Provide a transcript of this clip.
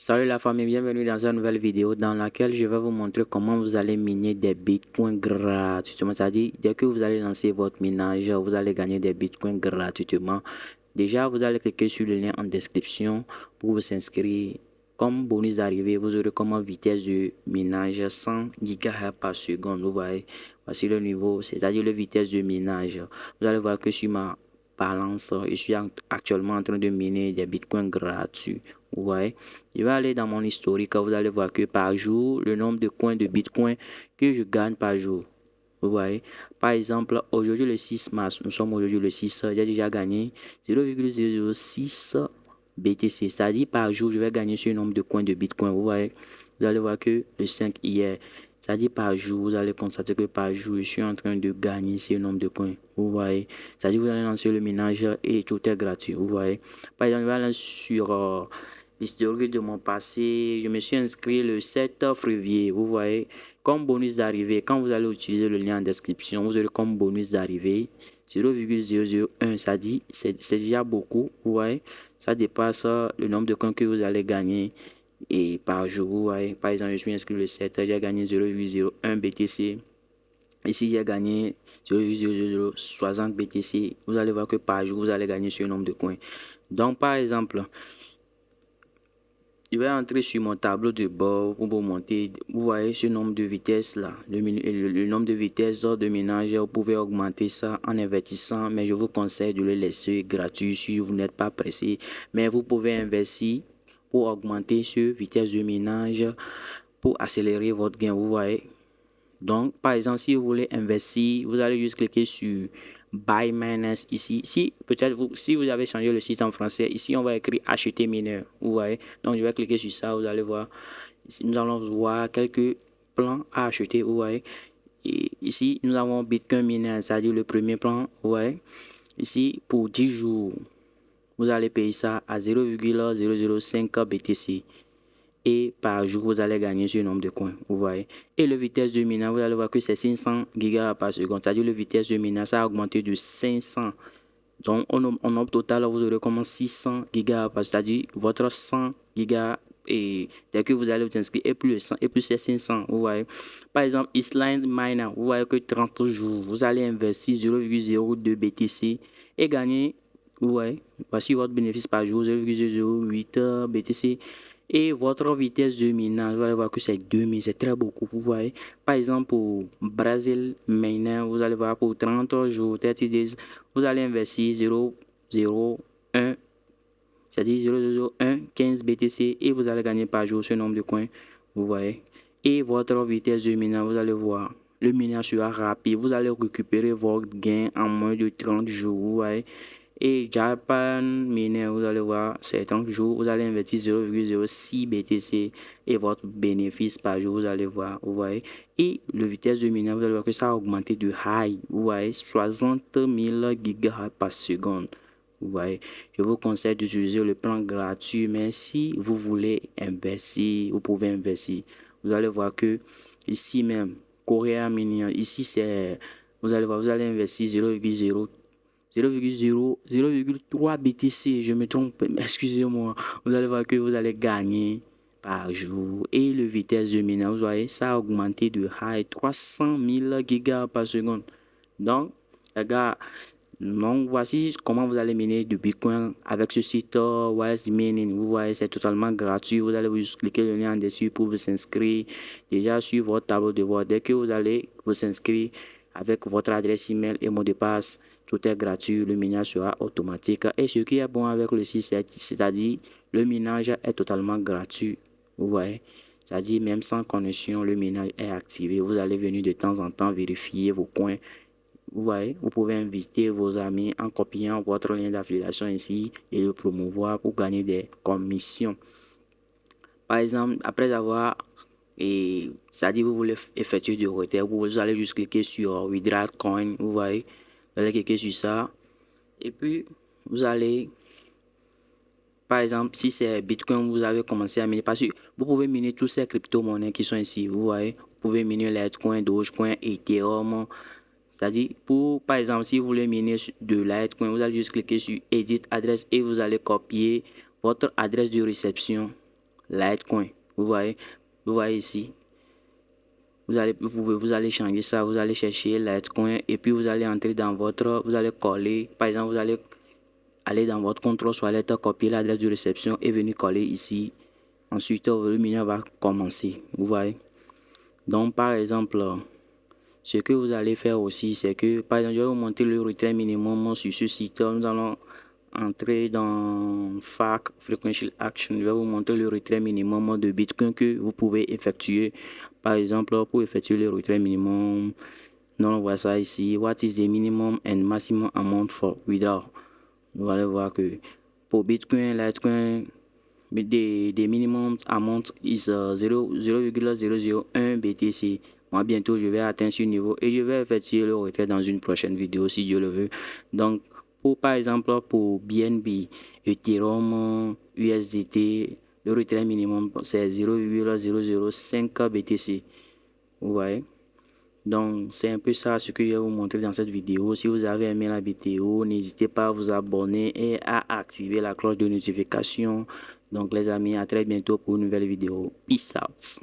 Salut la famille, bienvenue dans une nouvelle vidéo dans laquelle je vais vous montrer comment vous allez miner des bitcoins gratuitement. C'est-à-dire, dès que vous allez lancer votre minage, vous allez gagner des bitcoins gratuitement. Déjà, vous allez cliquer sur le lien en description pour vous inscrire. Comme bonus d'arrivée, vous aurez comme vitesse de minage 100 GHz par seconde. Vous voyez, voici le niveau, c'est-à-dire la vitesse de minage. Vous allez voir que sur ma balance, je suis actuellement en train de miner des bitcoins gratuits. Vous voyez, je vais aller dans mon historique. Vous allez voir que par jour, le nombre de coins de bitcoin que je gagne par jour. Vous voyez, par exemple, aujourd'hui le 6 mars, nous sommes aujourd'hui le 6, j'ai déjà gagné 0,006 BTC. C'est-à-dire par jour, je vais gagner ce nombre de coins de bitcoin. Vous voyez, vous allez voir que le 5 hier, c'est-à-dire par jour, vous allez constater que par jour, je suis en train de gagner ce nombre de coins. Vous voyez, c'est-à-dire vous allez lancer le ménage et tout est gratuit. Vous voyez, par exemple, je vais aller sur l'historique de mon passé. Je me suis inscrit le 7 février. Vous voyez, comme bonus d'arrivée, quand vous allez utiliser le lien en description, vous aurez comme bonus d'arrivée 0,001. Ça dit, c'est déjà beaucoup. Vous voyez, ça dépasse le nombre de coins que vous allez gagner et par jour. Vous voyez, par exemple, je suis inscrit le 7, j'ai gagné 0,01 BTC. Ici, j'ai gagné 0,0060 BTC. Vous allez voir que par jour, vous allez gagner ce nombre de coins. Donc, par exemple, je vais entrer sur mon tableau de bord pour vous montrer. Vous voyez ce nombre de vitesses là, le nombre de vitesses de minage. Vous pouvez augmenter ça en investissant, mais je vous conseille de le laisser gratuit si vous n'êtes pas pressé. Mais vous pouvez investir pour augmenter ce vitesse de minage, pour accélérer votre gain. Vous voyez. Donc, par exemple, si vous voulez investir, vous allez juste cliquer sur Buy Miners ici. Si peut-être si vous avez changé le site en français, ici on va écrire acheter mineur. Vous voyez. Donc, je vais cliquer sur ça. Vous allez voir. Ici, nous allons voir quelques plans à acheter. Vous voyez. Et ici, nous avons Bitcoin Miner, c'est-à-dire le premier plan. Vous voyez. Ici, pour 10 jours, vous allez payer ça à 0,005 BTC. Et par jour, vous allez gagner ce nombre de coins. Vous voyez. Et le vitesse de minage, vous allez voir que c'est 500 gigas par seconde. C'est-à-dire le vitesse de minage, ça a augmenté de 500. Donc, en nombre total, vous aurez comme 600 gigas par seconde. C'est-à-dire votre 100 gigas. Et dès que vous allez vous inscrire, et plus le 100, et plus c'est 500. Vous voyez. Par exemple, Island Miner, vous voyez que 30 jours, vous allez investir 0,02 BTC et gagner. Vous voyez. Voici votre bénéfice par jour, 0,08 BTC. Et votre vitesse de minage, vous allez voir que c'est 2000, c'est très beaucoup, vous voyez. Par exemple, pour Brazil Miner, vous allez voir pour 30 jours, 30 days, vous allez investir 0,01, c'est-à-dire 0,0115 BTC et vous allez gagner par jour ce nombre de coins, vous voyez. Et votre vitesse de minage, vous allez voir, le minage sera rapide, vous allez récupérer votre gain en moins de 30 jours, vous voyez. Et Japan Miner, vous allez voir, c'est 30 jours, vous allez investir 0,06 BTC et votre bénéfice par jour, vous allez voir, vous voyez. Et le vitesse de minage, vous allez voir que ça a augmenté de high, vous voyez, 60 000 GHz par seconde. Vous voyez, je vous conseille d'utiliser le plan gratuit, mais si vous voulez investir, vous pouvez investir. Vous allez voir que ici même, Korea Miner, ici c'est, vous allez voir, vous allez investir 0,3 BTC, je me trompe, excusez-moi. Vous allez voir que vous allez gagner par jour. Et le vitesse de minage, vous voyez, ça a augmenté de high 300 000 gigas par seconde. Donc, les gars, donc voici comment vous allez miner du Bitcoin avec ce site Wise Mining. Vous voyez, c'est totalement gratuit. Vous allez juste cliquer le lien en dessus pour vous inscrire déjà sur votre tableau de bord. Dès que vous allez vous inscrire avec votre adresse email et mot de passe, tout est gratuit, le minage sera automatique. Et ce qui est bon avec le site, c'est-à-dire le minage est totalement gratuit. Vous voyez, c'est-à-dire même sans connexion, le minage est activé. Vous allez venir de temps en temps vérifier vos coins. Vous voyez, vous pouvez inviter vos amis en copiant votre lien d'affiliation ici et le promouvoir pour gagner des commissions. Par exemple, après avoir, c'est-à-dire vous voulez effectuer du retrait, vous allez juste cliquer sur Withdraw Coin, vous voyez, vous allez cliquer sur ça. Et puis, vous allez, par exemple, si c'est Bitcoin, vous avez commencé à miner, parce que vous pouvez miner tous ces crypto-monnaies qui sont ici, vous voyez. Vous pouvez miner Litecoin, Dogecoin, Ethereum. C'est-à-dire, par exemple, si vous voulez miner de Litecoin, vous allez juste cliquer sur Edit adresse et vous allez copier votre adresse de réception. Litecoin. Vous voyez ici. Vous allez changer ça, vous allez chercher Litecoin et puis vous allez entrer dans votre, vous allez coller, par exemple, vous allez aller dans votre contrôle wallet, copier l'adresse de réception et venir coller ici. Ensuite, le mineur va commencer. Vous voyez. Donc, par exemple, ce que vous allez faire aussi, c'est que, par exemple, je vais vous montrer le retrait minimum sur ce site. Nous allons entrer dans FAQ, Frequential Action. Je vais vous montrer le retrait minimum de Bitcoin que vous pouvez effectuer. Par exemple, pour effectuer le retrait minimum, nous on voit ça ici. What is the minimum and maximum amount for withdrawal? Vous allez voir que pour Bitcoin, Litecoin, the minimum amount is 0,001 BTC. Moi, bientôt, je vais atteindre ce niveau et je vais effectuer le retrait dans une prochaine vidéo si Dieu le veut. Donc, par exemple, pour BNB, Ethereum, USDT, le retrait minimum, c'est 0,005 BTC. Vous voyez? Donc, c'est un peu ça ce que je vais vous montrer dans cette vidéo. Si vous avez aimé la vidéo, n'hésitez pas à vous abonner et à activer la cloche de notification. Donc, les amis, à très bientôt pour une nouvelle vidéo. Peace out.